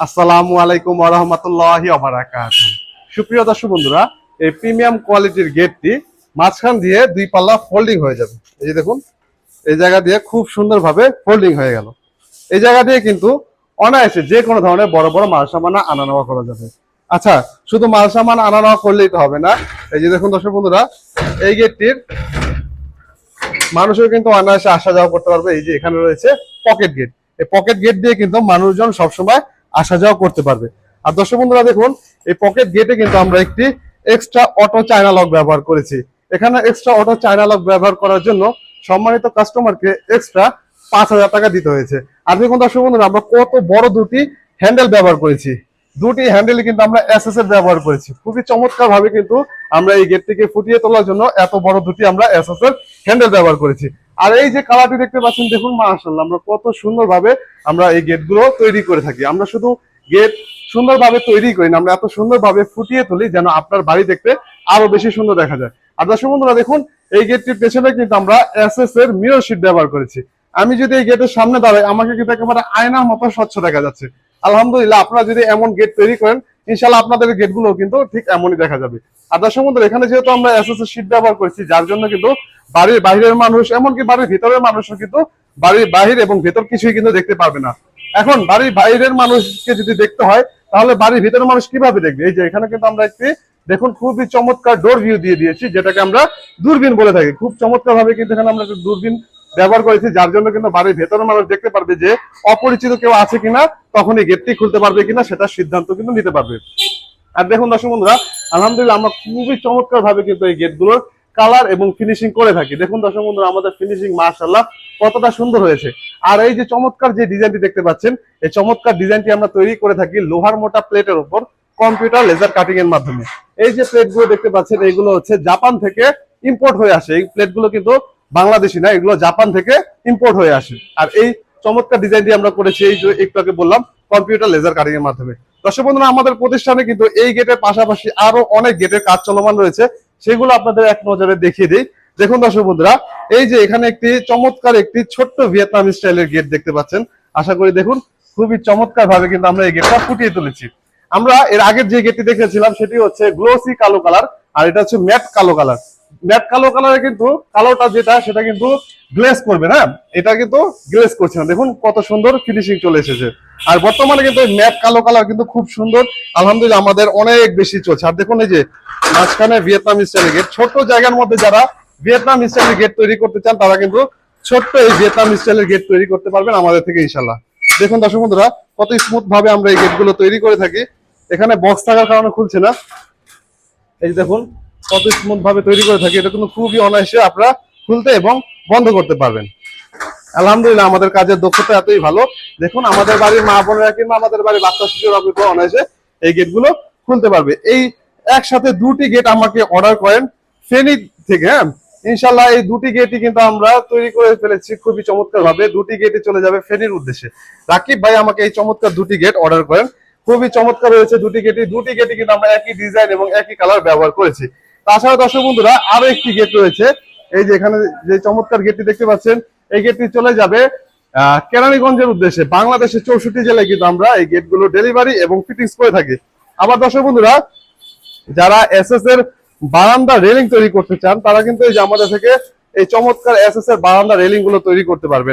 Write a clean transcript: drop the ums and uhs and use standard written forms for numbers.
আসসালামু আলাইকুম ওয়া রাহমাতুল্লাহি ওয়া বারাকাতুহু। সুপ্রিয় দর্শক বন্ধুরা, এই প্রিমিয়াম কোয়ালিটির গেটটি মাঝখান দিয়ে দুই পাল্লা ফোল্ডিং হয়ে যাবে। এই যে দেখুন, এই জায়গা দিয়ে খুব সুন্দরভাবে ফোল্ডিং হয়ে গেল। এই জায়গা দিয়ে কিন্তু অনায়াসে যে কোনো ধরনের বড় বড় মাল সামান আনা নেওয়া করা যাবে। আচ্ছা, শুধু মাল সামান আনা নেওয়া করলেই তো হবে না। এই যে দেখুন দর্শক বন্ধুরা, এই গেটটির মানুষও কিন্তু অনায়াসে আসা যাওয়া করতে পারবে। এই যে এখানে রয়েছে পকেট গেট, এই পকেট গেট দিয়ে কিন্তু মানুষজন সবসময় আসা যাওয়া করতে পারবে। আর দর্শক বন্ধুরা দেখুন, এই পকেট গেটে কিন্তু আমরা একটি এক্সট্রা অটো চায়না লক ব্যবহার করেছি। এখানে এক্সট্রা অটো চায়না লক ব্যবহার করার জন্য সম্মানিত কাস্টমারকে এক্সট্রা 5,000 টাকা দিতে হয়েছে। আর দেখুন দর্শক বন্ধুরা, আমরা কত বড় দুটি হ্যান্ডেল ব্যবহার করেছি। দুটি হ্যান্ডেল কিন্তু আমরা এসএস এর ব্যবহার করেছি। খুবই চমৎকার ভাবে কিন্তু আমরা এই গেটটিকে ফুটিয়ে তোলার জন্য এত বড় দুটি আমরা এসএস এর হ্যান্ডেল ব্যবহার করেছি। আর এই যে কালারটি দেখতে পাচ্ছেন, দেখুন মাশাআল্লাহ, আমরা কত সুন্দরভাবে আমরা এই গেটগুলো তৈরি করে থাকি। আমরা শুধু গেট সুন্দরভাবে তৈরি করি না, আমরা এত সুন্দরভাবে ফুটিয়ে তুলি যেন আপনার বাড়ি দেখতে আরো বেশি সুন্দর দেখা যায়। আর দর্শক বন্ধুরা দেখুন, এই গেটটির পেছনে কিন্তু আমরা এসএস এর মিরর শীট ব্যবহার করেছি। আমি যদি এই গেটের সামনে দাঁড়াই, আমাকে কিন্তু একেবারে আয়নার মতো স্বচ্ছ দেখা যাচ্ছে। আলহামদুলিল্লাহ, আপনারা যদি এমন গেট তৈরি করেন, ইনশাআল্লাহ আপনাদের গেটগুলো কিন্তু ঠিক এমনই দেখা যাবে। আর দর্শক বন্ধুরা, এখানে যেহেতু আমরা এসএস এর শীট ব্যবহার করেছি, যার জন্য কিন্তু বাড়ির বাইরের মানুষ, এমনকি বাড়ির ভিতরের মানুষও কিন্তু বাড়ির বাহির এবং ভেতর কিছুই কিন্তু দেখতে পারবে না। এখন বাড়ির বাইরের মানুষকে যদি দেখতে হয়, তাহলে বাড়ির ভিতরের মানুষ কিভাবে দেখবে? এই যে এখানে কিন্তু আমরা একটি দেখুন খুবই চমৎকার ডোর ভিউ দিয়ে দিয়েছি, যেটাকে আমরা দূরবীন বলে থাকি। খুব চমৎকার ভাবে কিন্তু এখানে আমরা দূরবীন ব্যবহার করেছি, যার জন্য কিন্তু বাড়ির ভেতরের মানুষ দেখতে পারবে যে অপরিচিত কেউ আছে কিনা, তখন এই গেটটি খুলতে পারবে কিনা সেটার সিদ্ধান্ত কিন্তু নিতে পারবে। আর দেখুন দর্শক বন্ধুরা, আলহামদুলিল্লাহ, আমরা খুবই চমৎকার ভাবে কিন্তু এই গেটগুলোর কালার এবং ফিনিশিং করে থাকি। দেখুন দর্শক বন্ধুরা, আমাদের ফিনিশিং মাশাআল্লাহ কতটা সুন্দর হয়েছে। আর এই যে চমৎকার যে ডিজাইনটি দেখতে পাচ্ছেন, এই চমৎকার ডিজাইনটি আমরা তৈরি করে থাকি লোহার মোটা প্লেটের উপর কম্পিউটার লেজার কাটিং এর মাধ্যমে। এই যে প্লেটগুলো দেখতে পাচ্ছেন, এইগুলো হচ্ছে জাপান থেকে ইম্পোর্ট হয়ে আসে। এই প্লেটগুলো কিন্তু বাংলাদেশি না, এগুলো জাপান থেকে ইম্পোর্ট হয়ে আসে। আর এই চমৎকার ডিজাইনটি আমরা করেছি এই যে একটু আগে বললাম কম্পিউটার লেজার কাটিং এর মাধ্যমে। দর্শক বন্ধুরা, আমাদের প্রতিষ্ঠানে কিন্তু এই গেটের পাশাপাশি আরো অনেক গেটের কাজ চলমান রয়েছে, সেগুলো আপনাদের এক নজরে দেখিয়ে দিই। দেখুন দর্শক বন্ধুরা, এই যে এখানে একটি চমৎকার একটি ছোট্ট ভিয়েতনাম স্টাইলের গেট দেখতে পাচ্ছেন। আশা করি দেখুন খুবই চমৎকার ভাবে কিন্তু আমরা এই গেটটা ফুটিয়ে তুলেছি। আমরা এর আগের যে গেটটি দেখেছিলাম সেটি হচ্ছে গ্লোসি কালো কালার, আর এটা হচ্ছে ম্যাট কালো কালার। ম্যাট কালো কালারে কিন্তু কালোটা যেটা সেটা কিন্তু গ্লেজ করবে না, এটা কিন্তু গ্লেজ করছে না। দেখুন কত সুন্দর ফিনিশিং চলে এসেছে। আর বর্তমানে কিন্তু ম্যাট কালো কালার কিন্তু খুব সুন্দর, আলহামদুলিল্লাহ আমাদের অনেক বেশি চলছে। আর দেখুন এই যে মাঝখানে ভিয়েতনাম স্টাইলের গেট, ছোট্ট জায়গার মধ্যে যারা ভিয়েতনাম স্টাইলের গেট তৈরি করতে চান, তারা কিন্তু ছোট্ট এই ভিয়েতনাম স্টাইলের গেট তৈরি করতে পারবেন আমাদের থেকে ইনশাল্লাহ। দেখুন দর্শক বন্ধুরা, কত স্মুথ ভাবে আমরা এই গেটগুলো তৈরি করে থাকি। এখানে বক্স থাকার কারণে খুলছে না। এই যে দেখুন কত স্মুথ ভাবে তৈরি করে থাকি, এটা কিন্তু খুবই অনায়াসে আপনারা খুলতে এবং বন্ধ করতে পারবেন। আলহামদুলিল্লাহ, আমাদের কাজের দক্ষতা এতই ভালো। দেখুন আমাদের বাড়ির মা বোনেরা কিংবা আমাদের বাড়ির বাচ্চা শিশুরা কিন্তু অনায়াসে এই গেটগুলো খুলতে পারবে। এই একসাথে দুটি গেট আমাকে অর্ডার করেন ফেনী থেকে। হ্যাঁ, ইনশাল্লাহ এই দুটি গেটই কিন্তু আমরা তৈরি করে ফেলেছি খুবই চমৎকার ভাবে। দুটি গেটে চলে যাবে ফেনীর উদ্দেশ্যে। রাকিব ভাই আমাকে এই চমৎকার দুটি গেট অর্ডার করেন, খুবই চমৎকার হয়েছে দুটি গেটই কিন্তু আমরা একই ডিজাইন এবং একই কালার ব্যবহার করেছি। তাছাড়া দর্শক বন্ধুরা, আরো একটি গেট রয়েছে। এই যে এখানে যে চমৎকার গেটটি দেখতে পাচ্ছেন, এই গেটটি চলে যাবে কেরানীগঞ্জের উদ্দেশ্যে। বাংলাদেশের 64 জেলায় কিন্তু আমরা এই গেটগুলো ডেলিভারি এবং ফিটিংস করে থাকি। আবার দর্শক বন্ধুরা, যারা এসএস এর বারান্দা রেলিং তৈরি করতে চান, তারা কিন্তু এই যে আমাদের থেকে এই চমৎকার এসএস এর বারান্দা রেলিং গুলো তৈরি করতে পারবেন।